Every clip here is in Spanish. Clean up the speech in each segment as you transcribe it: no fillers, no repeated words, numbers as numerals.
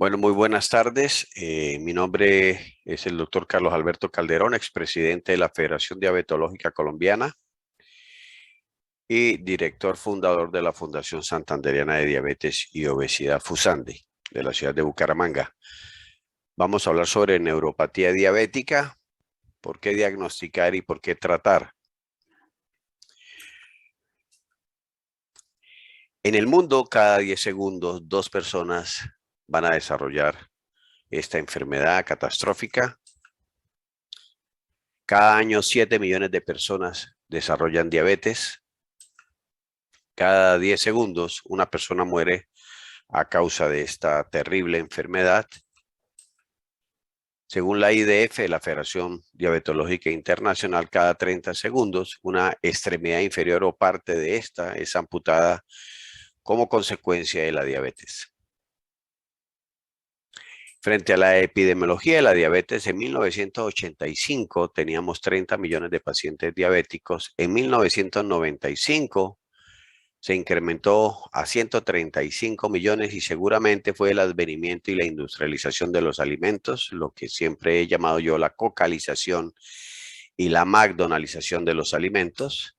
Bueno, muy buenas tardes. Mi nombre es el doctor Carlos Alberto Calderón, expresidente de la Federación Diabetológica Colombiana y director fundador de la Fundación Santanderiana de Diabetes y Obesidad FUSANDE de la ciudad de Bucaramanga. Vamos a hablar sobre neuropatía diabética, por qué diagnosticar y por qué tratar. En el mundo, cada 10 segundos, 2 personas van a desarrollar esta enfermedad catastrófica. Cada año 7 millones de personas desarrollan diabetes. Cada 10 segundos una persona muere a causa de esta terrible enfermedad. Según la IDF, la Federación Diabetológica Internacional, cada 30 segundos una extremidad inferior o parte de esta es amputada como consecuencia de la diabetes. Frente a la epidemiología de la diabetes, en 1985 teníamos 30 millones de pacientes diabéticos. En 1995 se incrementó a 135 millones y seguramente fue el advenimiento y la industrialización de los alimentos, lo que siempre he llamado yo la cocalización y la McDonaldización de los alimentos.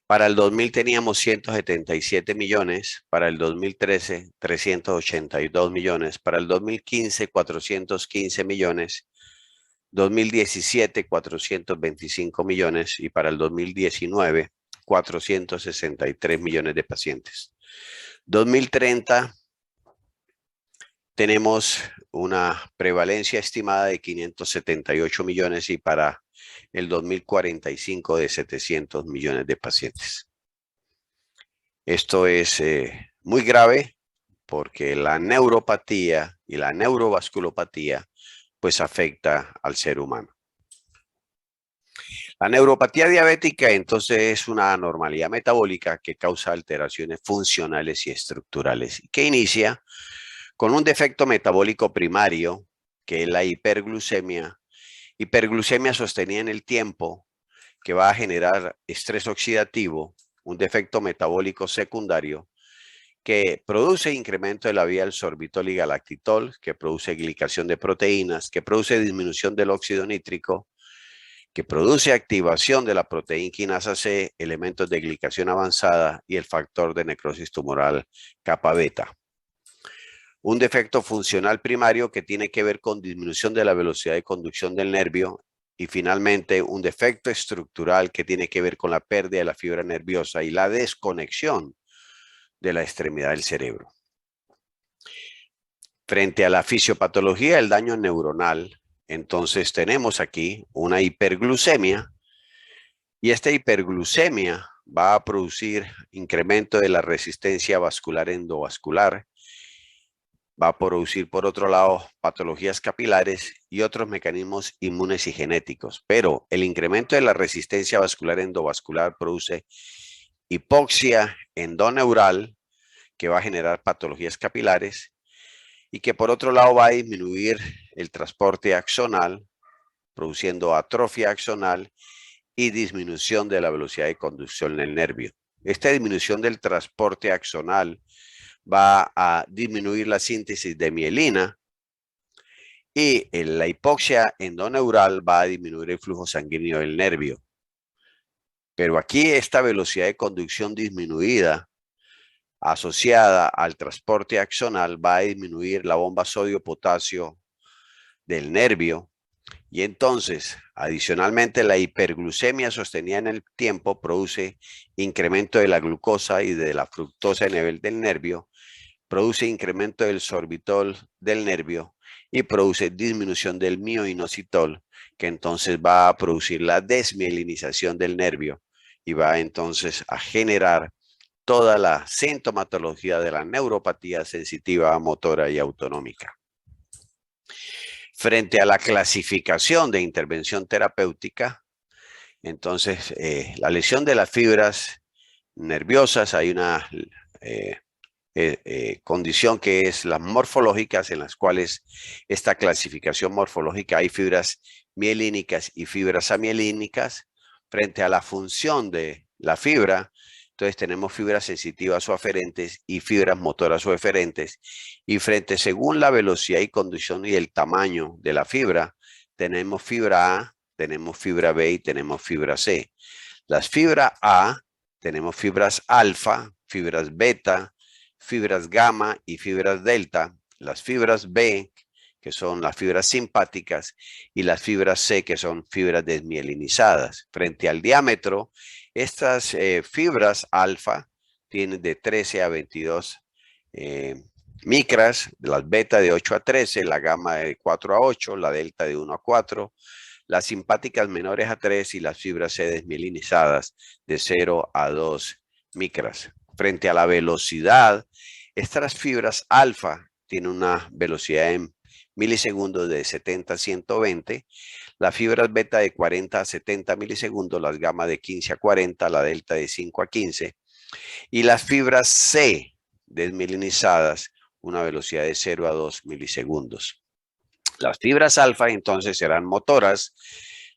Para el 2000 teníamos 177 millones, para el 2013 382 millones, para el 2015 415 millones, 2017 425 millones y para el 2019 463 millones de pacientes. 2030 tenemos una prevalencia estimada de 578 millones y para el 2045 de 700 millones de pacientes. Esto es muy grave porque la neuropatía y la neurovasculopatía pues afecta al ser humano. La neuropatía diabética entonces es una anormalidad metabólica que causa alteraciones funcionales y estructurales y que inicia con un defecto metabólico primario que es la hiperglucemia sostenida en el tiempo que va a generar estrés oxidativo, un defecto metabólico secundario que produce incremento de la vía del sorbitol y galactitol, que produce glicación de proteínas, que produce disminución del óxido nítrico, que produce activación de la proteína quinasa C, elementos de glicación avanzada y el factor de necrosis tumoral kappa beta. Un defecto funcional primario que tiene que ver con disminución de la velocidad de conducción del nervio y finalmente un defecto estructural que tiene que ver con la pérdida de la fibra nerviosa y la desconexión de la extremidad del cerebro. Frente a la fisiopatología del daño neuronal, entonces tenemos aquí una hiperglucemia y esta hiperglucemia va a producir incremento de la resistencia vascular endovascular, va a producir por otro lado patologías capilares y otros mecanismos inmunes y genéticos, pero el incremento de la resistencia vascular endovascular produce hipoxia endoneural que va a generar patologías capilares y que por otro lado va a disminuir el transporte axonal, produciendo atrofia axonal y disminución de la velocidad de conducción del nervio. Esta disminución del transporte axonal va a disminuir la síntesis de mielina y la hipoxia endoneural va a disminuir el flujo sanguíneo del nervio. Pero aquí esta velocidad de conducción disminuida asociada al transporte axonal va a disminuir la bomba sodio-potasio del nervio y entonces adicionalmente la hiperglucemia sostenida en el tiempo produce incremento de la glucosa y de la fructosa a nivel del nervio, produce incremento del sorbitol del nervio y produce disminución del mioinositol que entonces va a producir la desmielinización del nervio y va entonces a generar toda la sintomatología de la neuropatía sensitiva, motora y autonómica. Frente a la clasificación de intervención terapéutica, entonces la lesión de las fibras nerviosas, hay una condición que es las morfológicas, en las cuales esta clasificación morfológica hay fibras mielínicas y fibras amielínicas. Frente a la función de la fibra, Entonces tenemos fibras sensitivas o aferentes y fibras motoras o eferentes. Y según la velocidad y condición y el tamaño de la fibra, tenemos fibra A, tenemos fibra B y tenemos fibra C. Las fibras A, tenemos fibras alfa, fibras beta, fibras gamma y fibras delta. Las fibras B, que son las fibras simpáticas, y las fibras C, que son fibras desmielinizadas. Frente al diámetro, estas fibras alfa tienen de 13 a 22 micras, las beta de 8 a 13, la gamma de 4 a 8, la delta de 1 a 4, las simpáticas menores a 3 y las fibras C desmielinizadas de 0 a 2 micras. Frente a la velocidad, estas fibras alfa tienen una velocidad en milisegundos de 70 a 120, las fibras beta de 40 a 70 milisegundos, las gamma de 15 a 40, la delta de 5 a 15, y las fibras C desmielinizadas, una velocidad de 0 a 2 milisegundos. Las fibras alfa entonces serán motoras,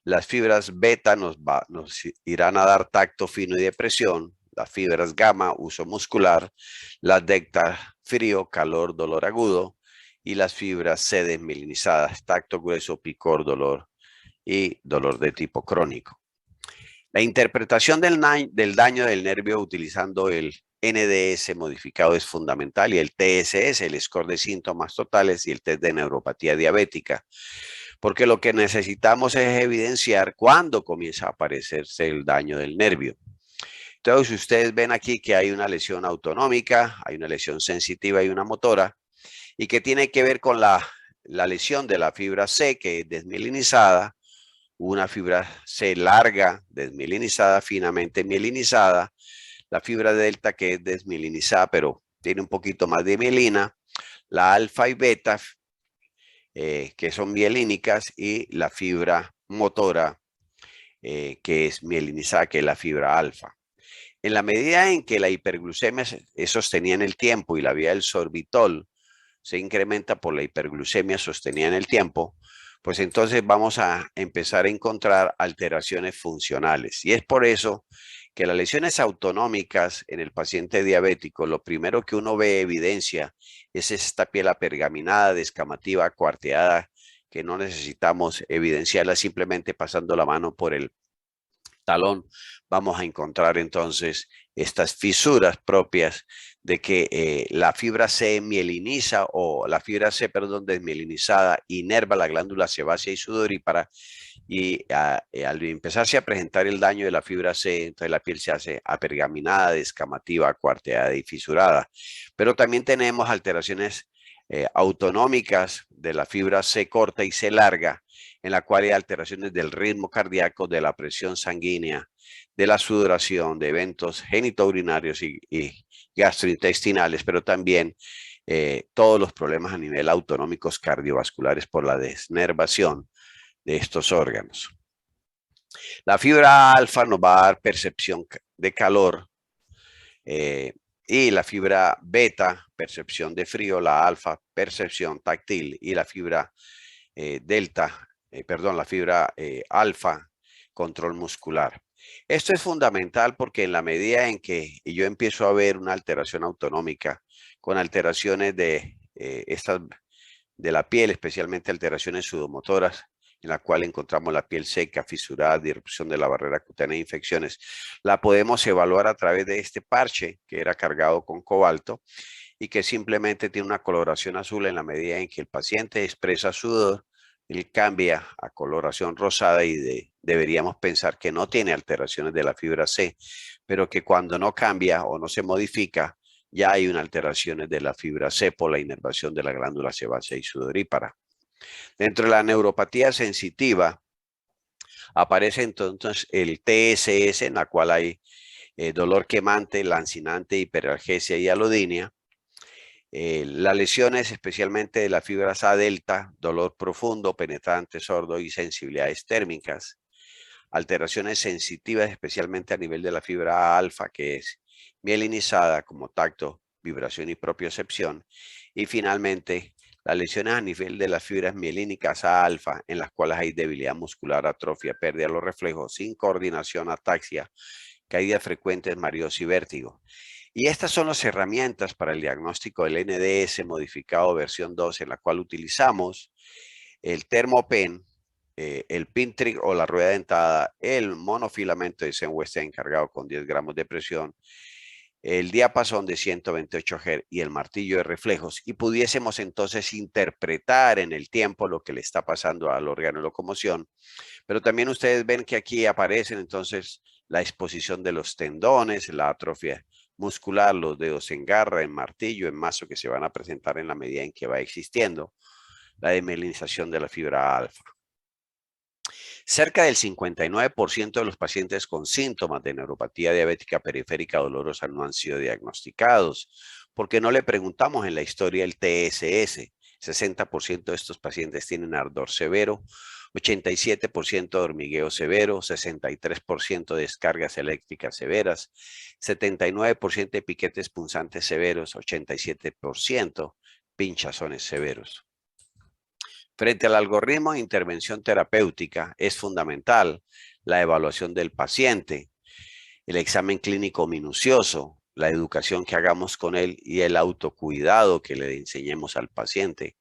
las fibras beta nos irán a dar tacto fino y de presión, las fibras gamma, uso muscular, las delta, frío, calor, dolor agudo, y las fibras C desmielinizadas, tacto grueso, picor, dolor y dolor de tipo crónico. La interpretación del daño del nervio utilizando el NDS modificado es fundamental y el TSS, el score de síntomas totales y el test de neuropatía diabética, porque lo que necesitamos es evidenciar cuándo comienza a aparecerse el daño del nervio. Entonces, ustedes ven aquí que hay una lesión autonómica, hay una lesión sensitiva y una motora, y que tiene que ver con la lesión de la fibra C, que es desmielinizada, una fibra C larga, desmielinizada, finamente mielinizada, la fibra delta que es desmielinizada, pero tiene un poquito más de mielina, la alfa y beta, que son mielínicas, y la fibra motora, que es mielinizada, que es la fibra alfa. En la medida en que la hiperglucemia es sostenida en el tiempo y la vía del sorbitol se incrementa por la hiperglucemia sostenida en el tiempo, pues entonces vamos a empezar a encontrar alteraciones funcionales. Y es por eso que las lesiones autonómicas en el paciente diabético, lo primero que uno ve evidencia es esta piel apergaminada, descamativa, cuarteada, que no necesitamos evidenciarla simplemente pasando la mano por el talón. Vamos a encontrar entonces estas fisuras propias de que la fibra C mieliniza o la fibra C, perdón, desmielinizada inerva la glándula sebácea y sudorípara, y al empezarse a presentar el daño de la fibra C, entonces la piel se hace apergaminada, descamativa, cuarteada y fisurada. Pero también tenemos alteraciones autonómicas de la fibra C corta y C larga, en la cual hay alteraciones del ritmo cardíaco, de la presión sanguínea, de la sudoración, de eventos genitourinarios y gastrointestinales, pero también todos los problemas a nivel autonómicos cardiovasculares por la desnervación de estos órganos. La fibra alfa nos va a dar percepción de calor, y la fibra beta, percepción de frío, la alfa, percepción táctil, y la fibra delta, la fibra alfa, control muscular. Esto es fundamental porque en la medida en que yo empiezo a ver una alteración autonómica con alteraciones de la piel, especialmente alteraciones sudomotoras, en la cual encontramos la piel seca, fisurada, disrupción de la barrera cutánea e infecciones, la podemos evaluar a través de este parche que era cargado con cobalto y que simplemente tiene una coloración azul. En la medida en que el paciente expresa sudor, él cambia a coloración rosada y deberíamos pensar que no tiene alteraciones de la fibra C, pero que cuando no cambia o no se modifica, ya hay una alteración de la fibra C por la inervación de la glándula sebácea y sudorípara. Dentro de la neuropatía sensitiva aparece entonces el TSS, en la cual hay dolor quemante, lancinante, hiperalgesia y alodinia. Las lesiones, especialmente de la fibra A delta, dolor profundo, penetrante, sordo y sensibilidades térmicas. Alteraciones sensitivas, especialmente a nivel de la fibra A alfa, que es mielinizada, como tacto, vibración y propiocepción. Y finalmente, las lesiones a nivel de las fibras mielínicas A alfa, en las cuales hay debilidad muscular, atrofia, pérdida de los reflejos, sin coordinación, ataxia, caídas frecuentes, mareos y vértigo. Y estas son las herramientas para el diagnóstico del NDS modificado versión 2, en la cual utilizamos el termopen, el pintrick o la rueda dentada, el monofilamento de Zen-Westheim cargado con 10 gramos de presión, el diapasón de 128 Hz y el martillo de reflejos, y pudiésemos entonces interpretar en el tiempo lo que le está pasando al órgano de locomoción. Pero también ustedes ven que aquí aparecen entonces la exposición de los tendones, la atrofia muscular, los dedos en garra, en martillo, en mazo, que se van a presentar en la medida en que va existiendo la demilinización de la fibra alfa. Cerca del 59% de los pacientes con síntomas de neuropatía diabética periférica dolorosa no han sido diagnosticados, porque no le preguntamos en la historia el TSS. 60% de estos pacientes tienen ardor severo, 87% de hormigueo severo, 63% de descargas eléctricas severas, 79% de piquetes punzantes severos, 87% pinchazones severos. Frente al algoritmo de intervención terapéutica, es fundamental la evaluación del paciente, el examen clínico minucioso, la educación que hagamos con él y el autocuidado que le enseñemos al paciente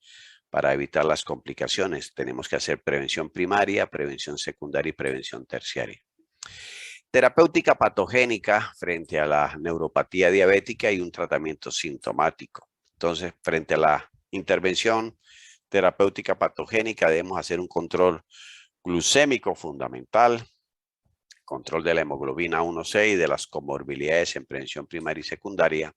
para evitar las complicaciones. Tenemos que hacer prevención primaria, prevención secundaria y prevención terciaria. Terapéutica patogénica frente a la neuropatía diabética y un tratamiento sintomático. Entonces, frente a la intervención terapéutica patogénica, debemos hacer un control glucémico fundamental, control de la hemoglobina 1C y de las comorbilidades en prevención primaria y secundaria.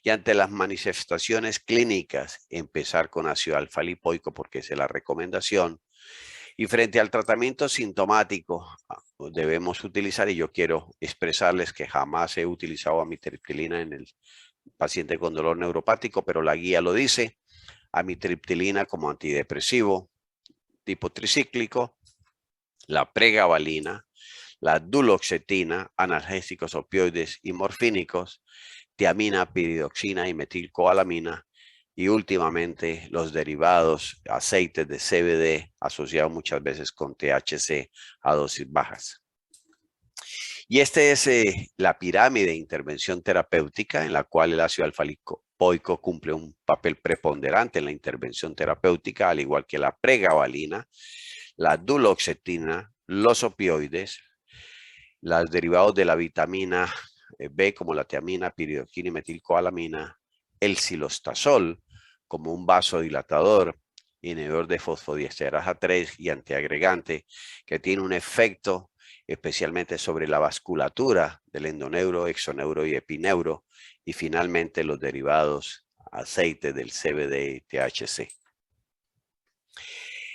Y ante las manifestaciones clínicas, empezar con ácido alfa lipoico porque esa es la recomendación. Y frente al tratamiento sintomático, debemos utilizar, y yo quiero expresarles que jamás he utilizado amitriptilina en el paciente con dolor neuropático, pero la guía lo dice, amitriptilina como antidepresivo tipo tricíclico, la pregabalina, la duloxetina, analgésicos opioides y morfínicos, tiamina, piridoxina y metilcobalamina, y últimamente los derivados, aceites de CBD asociados muchas veces con THC a dosis bajas. Y esta es la pirámide de intervención terapéutica en la cual el ácido alfa-lipoico cumple un papel preponderante en la intervención terapéutica, al igual que la pregabalina, la duloxetina, los opioides, los derivados de la vitamina B como la tiamina, piridoxina y metilcobalamina, el cilostazol como un vasodilatador, inhibidor de fosfodiesterasa 3 y antiagregante, que tiene un efecto especialmente sobre la vasculatura del endoneuro, exoneuro y epineuro, y finalmente los derivados aceite del CBD y THC.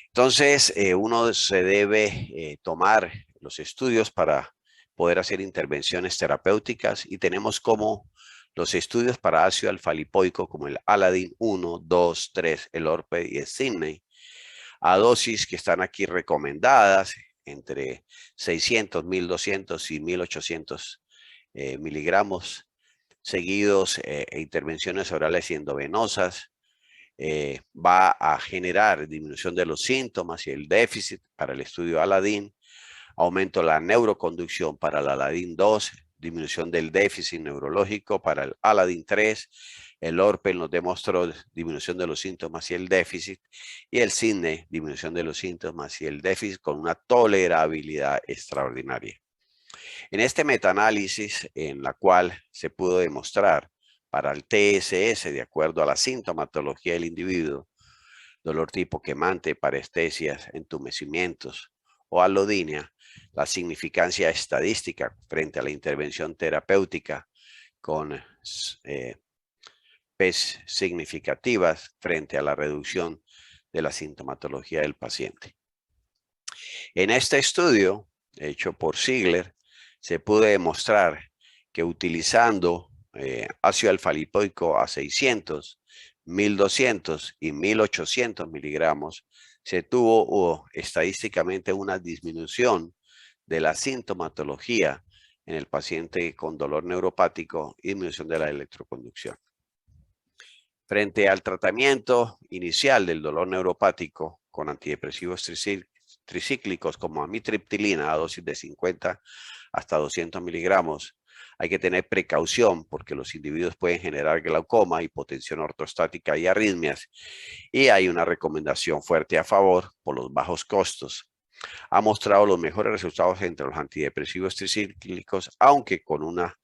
Entonces, uno se debe tomar los estudios para poder hacer intervenciones terapéuticas, y tenemos como los estudios para ácido alfa-lipoico como el Aladin 1, 2, 3, el Orped y el Sydney, a dosis que están aquí recomendadas entre 600, 1200 y 1800 miligramos seguidos, intervenciones orales y endovenosas. Va a generar disminución de los síntomas y el déficit para el estudio Aladin, aumento de la neuroconducción para el Aladin 2, disminución del déficit neurológico para el Aladin 3, el Orpen nos demostró disminución de los síntomas y el déficit, y el Sydney, disminución de los síntomas y el déficit con una tolerabilidad extraordinaria. En este metaanálisis, en la cual se pudo demostrar para el TSS, de acuerdo a la sintomatología del individuo, dolor tipo quemante, parestesias, entumecimientos o alodinia, la significancia estadística frente a la intervención terapéutica con P's significativas frente a la reducción de la sintomatología del paciente. En este estudio, hecho por Ziegler, se pudo demostrar que utilizando ácido alfa-lipoico a 600, 1200 y 1800 miligramos, se tuvo estadísticamente una disminución de la sintomatología en el paciente con dolor neuropático y disminución de la electroconducción. Frente al tratamiento inicial del dolor neuropático con antidepresivos tricíclicos como amitriptilina a dosis de 50 hasta 200 miligramos. Hay que tener precaución porque los individuos pueden generar glaucoma, hipotensión ortostática y arritmias. Y hay una recomendación fuerte a favor por los bajos costos. Ha mostrado los mejores resultados entre los antidepresivos tricíclicos, aunque con una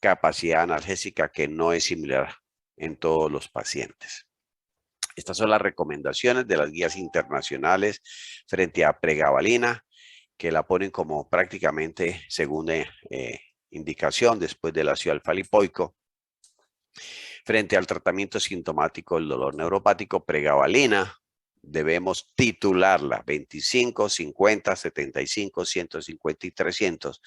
capacidad analgésica que no es similar en todos los pacientes. Estas son las recomendaciones de las guías internacionales frente a pregabalina, que la ponen como prácticamente segunda indicación después del ácido alfa-lipoico. Frente al tratamiento sintomático del dolor neuropático, pregabalina, debemos titularla 25, 50, 75, 150 y 300,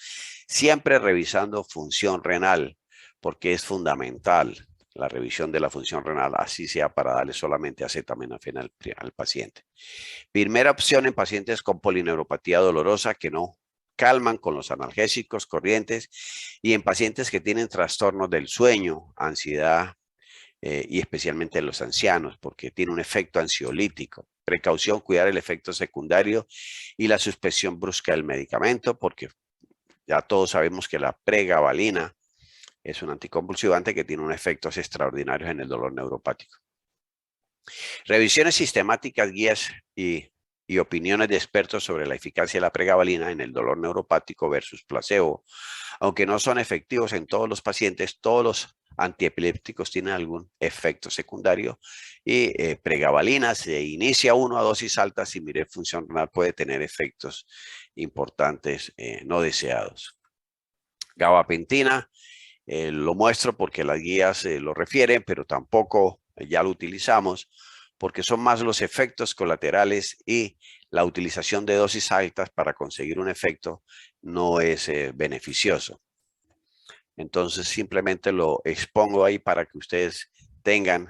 siempre revisando función renal, porque es fundamental la revisión de la función renal, así sea para darle solamente acetaminofén al paciente. Primera opción en pacientes con polineuropatía dolorosa que no calman con los analgésicos corrientes y en pacientes que tienen trastornos del sueño, ansiedad y especialmente en los ancianos porque tiene un efecto ansiolítico. Precaución, cuidar el efecto secundario y la suspensión brusca del medicamento porque ya todos sabemos que la pregabalina es un anticonvulsivante que tiene unos efectos extraordinarios en el dolor neuropático. Revisiones sistemáticas, guías y opiniones de expertos sobre la eficacia de la pregabalina en el dolor neuropático versus placebo. Aunque no son efectivos en todos los pacientes, todos los antiepilépticos tienen algún efecto secundario y pregabalina se inicia uno a dosis altas y mire función renal puede tener efectos importantes no deseados. Gabapentina. Lo muestro porque las guías lo refieren, pero tampoco ya lo utilizamos porque son más los efectos colaterales y la utilización de dosis altas para conseguir un efecto no es beneficioso. Entonces simplemente lo expongo ahí para que ustedes tengan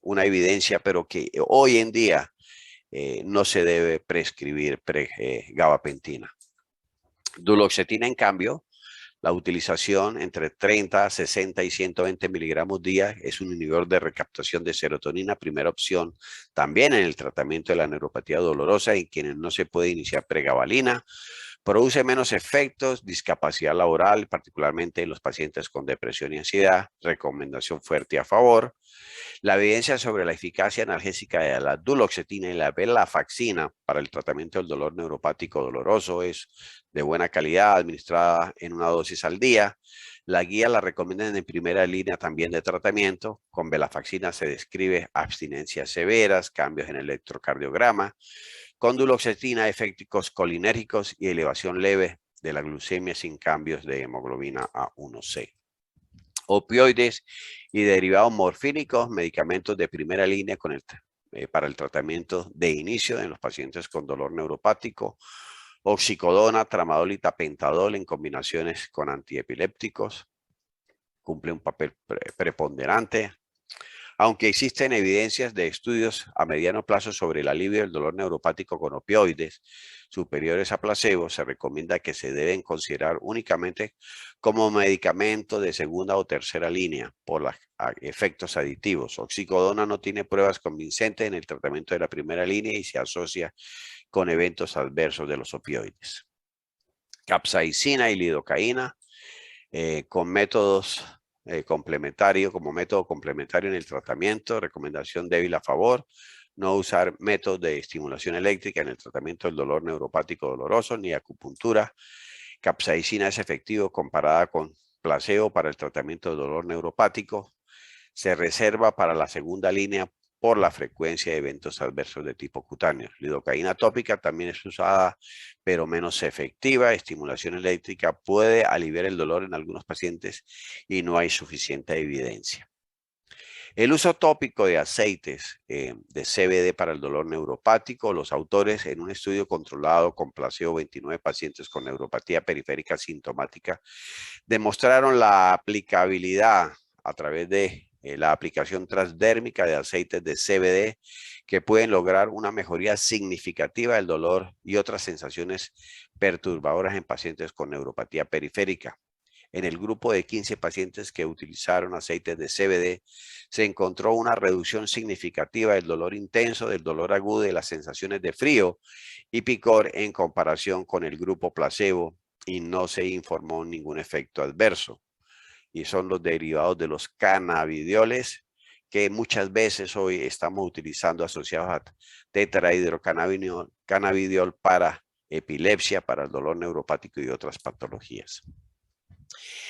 una evidencia, pero que hoy en día no se debe prescribir gabapentina. Duloxetina, en cambio, la utilización entre 30, 60 y 120 miligramos día es un inhibidor de recaptación de serotonina, primera opción también en el tratamiento de la neuropatía dolorosa en quienes no se puede iniciar pregabalina. Produce menos efectos, discapacidad laboral, particularmente en los pacientes con depresión y ansiedad. Recomendación fuerte a favor. La evidencia sobre la eficacia analgésica de la duloxetina y la venlafaxina para el tratamiento del dolor neuropático doloroso es de buena calidad, administrada en una dosis al día. La guía la recomiendan en primera línea también de tratamiento. Con venlafaxina se describe abstinencias severas, cambios en el electrocardiograma. Con duloxetina, efectos colinérgicos y elevación leve de la glucemia sin cambios de hemoglobina A1C. Opioides y derivados morfínicos, medicamentos de primera línea para el tratamiento de inicio en los pacientes con dolor neuropático. Oxicodona, tramadol y tapentadol en combinaciones con antiepilépticos. Cumple un papel preponderante. Aunque existen evidencias de estudios a mediano plazo sobre el alivio del dolor neuropático con opioides superiores a placebo, se recomienda que se deben considerar únicamente como medicamento de segunda o tercera línea por los efectos aditivos. Oxicodona no tiene pruebas convincentes en el tratamiento de la primera línea y se asocia con eventos adversos de los opioides. Capsaicina y lidocaína con métodos como método complementario en el tratamiento, recomendación débil a favor, no usar métodos de estimulación eléctrica en el tratamiento del dolor neuropático doloroso ni acupuntura. Capsaicina es efectivo comparada con placebo para el tratamiento del dolor neuropático. Se reserva para la segunda línea por la frecuencia de eventos adversos de tipo cutáneo. Lidocaína tópica también es usada, pero menos efectiva. Estimulación eléctrica puede aliviar el dolor en algunos pacientes y no hay suficiente evidencia. El uso tópico de aceites de CBD para el dolor neuropático. Los autores en un estudio controlado con placebo 29 pacientes con neuropatía periférica sintomática demostraron la aplicabilidad a través de la aplicación transdérmica de aceites de CBD que pueden lograr una mejoría significativa del dolor y otras sensaciones perturbadoras en pacientes con neuropatía periférica. En el grupo de 15 pacientes que utilizaron aceites de CBD, se encontró una reducción significativa del dolor intenso, del dolor agudo y de las sensaciones de frío y picor en comparación con el grupo placebo y no se informó ningún efecto adverso. Y son los derivados de los cannabidioles que muchas veces hoy estamos utilizando asociados a tetrahidrocannabidiol para epilepsia, para el dolor neuropático y otras patologías.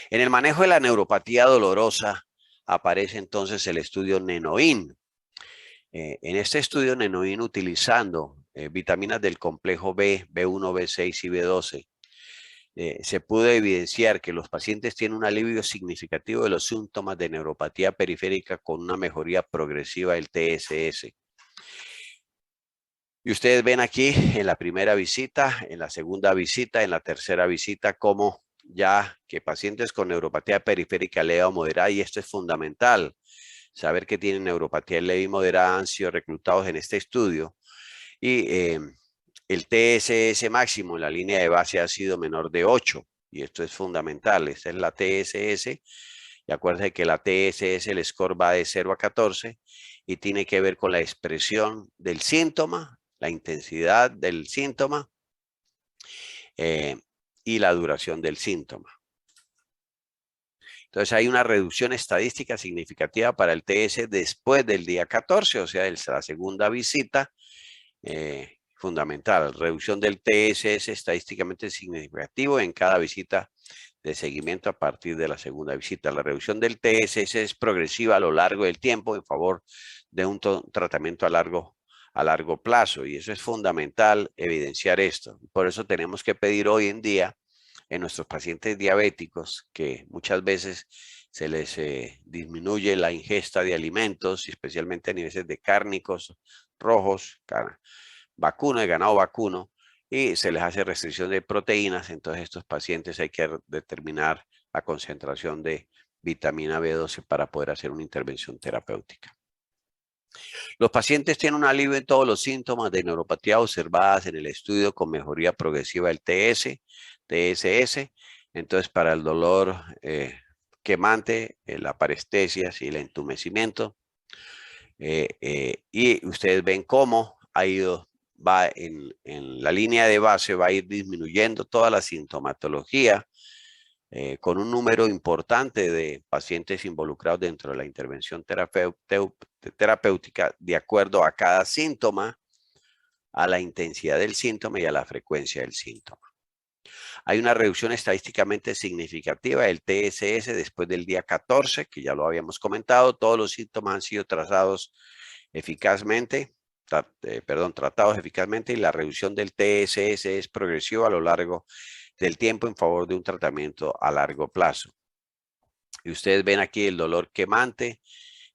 En el manejo de la neuropatía dolorosa aparece entonces el estudio NENOIN. En este estudio NENOIN, utilizando vitaminas del complejo B, B1, B6 y B12, se pudo evidenciar que los pacientes tienen un alivio significativo de los síntomas de neuropatía periférica con una mejoría progresiva del TSS. Y ustedes ven aquí en la primera visita, en la segunda visita, en la tercera visita, cómo ya que pacientes con neuropatía periférica leve o moderada, y esto es fundamental, saber que tienen neuropatía leve y moderada, han sido reclutados en este estudio. Y el TSS máximo en la línea de base ha sido menor de 8. Y esto es fundamental. Esta es la TSS. Y acuérdense que la TSS, el score va de 0 a 14 y tiene que ver con la expresión del síntoma, la intensidad del síntoma y la duración del síntoma. Entonces hay una reducción estadística significativa para el TS después del día 14, o sea, de la segunda visita. Fundamental, reducción del TSS estadísticamente significativo en cada visita de seguimiento a partir de la segunda visita. La reducción del TSS es progresiva a lo largo del tiempo en favor de un tratamiento a largo plazo, y eso es fundamental evidenciar esto. Por eso tenemos que pedir hoy en día en nuestros pacientes diabéticos que muchas veces se les disminuye la ingesta de alimentos, especialmente a niveles de cárnicos rojos, vacuno, de ganado vacuno, y se les hace restricción de proteínas. Entonces estos pacientes hay que determinar la concentración de vitamina B12 para poder hacer una intervención terapéutica. Los pacientes tienen un alivio en todos los síntomas de neuropatía observadas en el estudio con mejoría progresiva del TSS. Entonces, para el dolor quemante, la parestesias y el entumecimiento. Y ustedes ven cómo va en la línea de base, va a ir disminuyendo toda la sintomatología con un número importante de pacientes involucrados dentro de la intervención terapéutica de acuerdo a cada síntoma, a la intensidad del síntoma y a la frecuencia del síntoma. Hay una reducción estadísticamente significativa del TSS después del día 14, que ya lo habíamos comentado. Todos los síntomas han sido tratados eficazmente, y la reducción del TSS es progresiva a lo largo del tiempo en favor de un tratamiento a largo plazo. Y ustedes ven aquí el dolor quemante,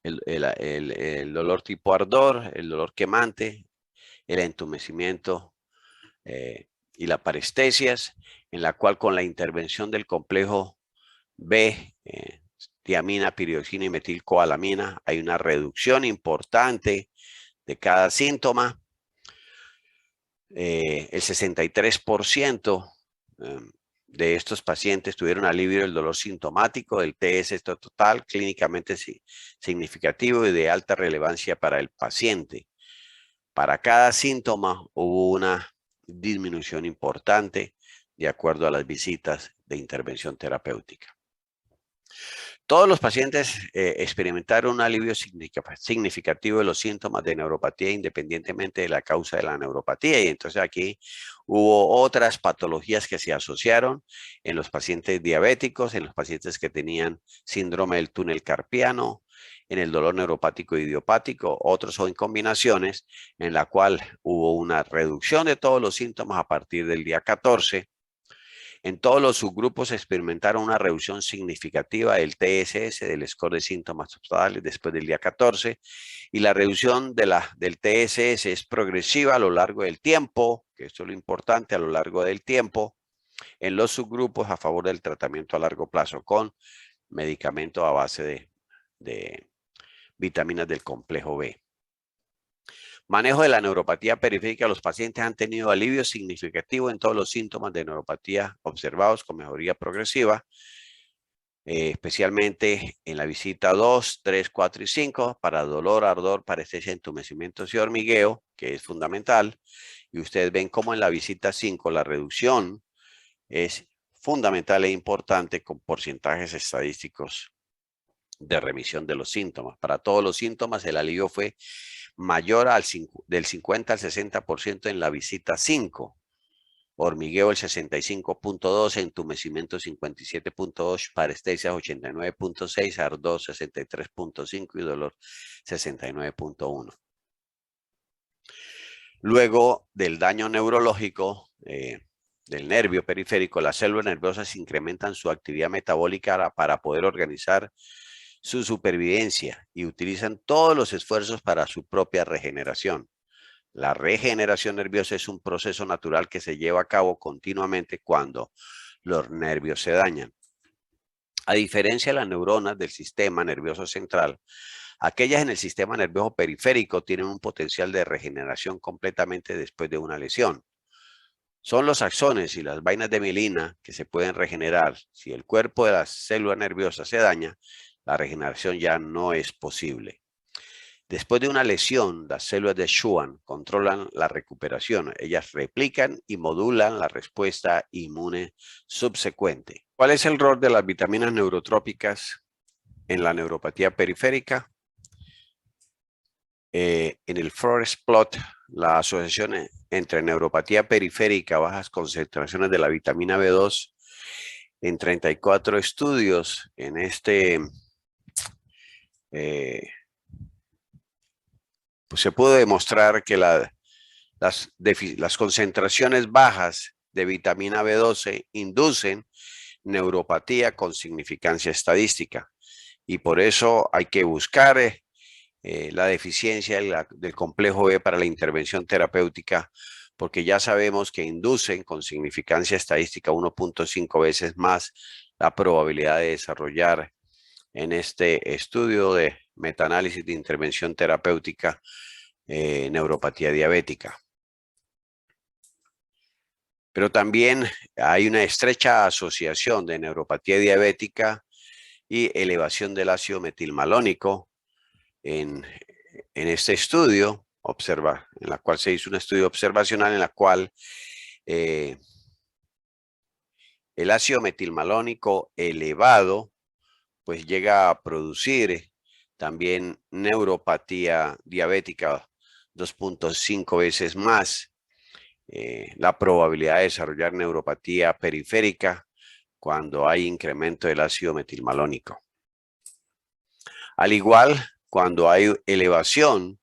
el dolor tipo ardor, el dolor quemante, el entumecimiento y la parestesias, en la cual con la intervención del complejo B, tiamina, piridoxina y metilcobalamina, hay una reducción importante de cada síntoma. El 63% de estos pacientes tuvieron alivio del dolor sintomático, del TS total, clínicamente significativo y de alta relevancia para el paciente. Para cada síntoma hubo una disminución importante de acuerdo a las visitas de intervención terapéutica. Todos los pacientes experimentaron un alivio significativo de los síntomas de neuropatía independientemente de la causa de la neuropatía, y entonces aquí hubo otras patologías que se asociaron en los pacientes diabéticos, en los pacientes que tenían síndrome del túnel carpiano, en el dolor neuropático idiopático, otros o en combinaciones, en la cual hubo una reducción de todos los síntomas a partir del día 14. En todos los subgrupos experimentaron una reducción significativa del TSS, del score de síntomas totales después del día 14, y la reducción del TSS es progresiva a lo largo del tiempo, que esto es lo importante, a lo largo del tiempo, en los subgrupos a favor del tratamiento a largo plazo con medicamento a base de vitaminas del complejo B. Manejo de la neuropatía periférica. Los pacientes han tenido alivio significativo en todos los síntomas de neuropatía observados con mejoría progresiva, especialmente en la visita 2, 3, 4 y 5 para dolor, ardor, parestesia, entumecimientos y hormigueo, que es fundamental. Y ustedes ven cómo en la visita 5 la reducción es fundamental e importante con porcentajes estadísticos de remisión de los síntomas. Para todos los síntomas, el alivio fue mayor del 50 al 60% en la visita 5. Hormigueo el 65.2, entumecimiento 57.8, parestesia 89.6, ardor 63.5 y dolor 69.1. Luego del daño neurológico del nervio periférico, las células nerviosas incrementan su actividad metabólica para poder organizar su supervivencia y utilizan todos los esfuerzos para su propia regeneración. La regeneración nerviosa es un proceso natural que se lleva a cabo continuamente cuando los nervios se dañan. A diferencia de las neuronas del sistema nervioso central, aquellas en el sistema nervioso periférico tienen un potencial de regeneración completamente después de una lesión. Son los axones y las vainas de mielina que se pueden regenerar. Si el cuerpo de las células nerviosas se daña, la regeneración ya no es posible. Después de una lesión, las células de Schwann controlan la recuperación. Ellas replican y modulan la respuesta inmune subsecuente. ¿Cuál es el rol de las vitaminas neurotrópicas en la neuropatía periférica? En el forest plot, la asociación entre neuropatía periférica, bajas concentraciones de la vitamina B2, en 34 estudios en este pues se pudo demostrar que las concentraciones bajas de vitamina B12 inducen neuropatía con significancia estadística. Y por eso hay que buscar la deficiencia del complejo B para la intervención terapéutica, porque ya sabemos que inducen con significancia estadística 1.5 veces más la probabilidad de desarrollar en este estudio de metaanálisis de intervención terapéutica neuropatía diabética. Pero también hay una estrecha asociación de neuropatía diabética y elevación del ácido metilmalónico en este estudio, en la cual se hizo un estudio observacional en la cual el ácido metilmalónico elevado pues llega a producir también neuropatía diabética 2.5 veces más la probabilidad de desarrollar neuropatía periférica cuando hay incremento del ácido metilmalónico. Al igual, cuando hay elevación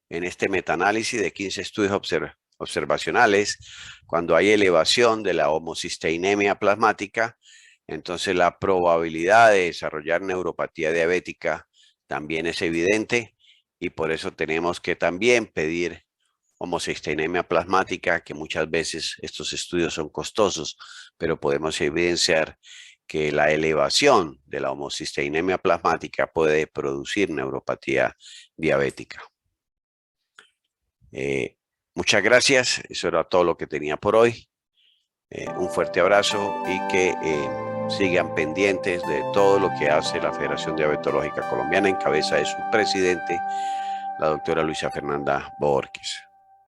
en este metaanálisis de 15 estudios observacionales, cuando hay elevación de la homocisteinemia plasmática, entonces la probabilidad de desarrollar neuropatía diabética también es evidente y por eso tenemos que también pedir homocisteinemia plasmática, que muchas veces estos estudios son costosos, pero podemos evidenciar que la elevación de la homocisteinemia plasmática puede producir neuropatía diabética. Muchas gracias, eso era todo lo que tenía por hoy. Un fuerte abrazo y que sigan pendientes de todo lo que hace la Federación Diabetológica Colombiana en cabeza de su presidente, la doctora Luisa Fernanda Bohórquez.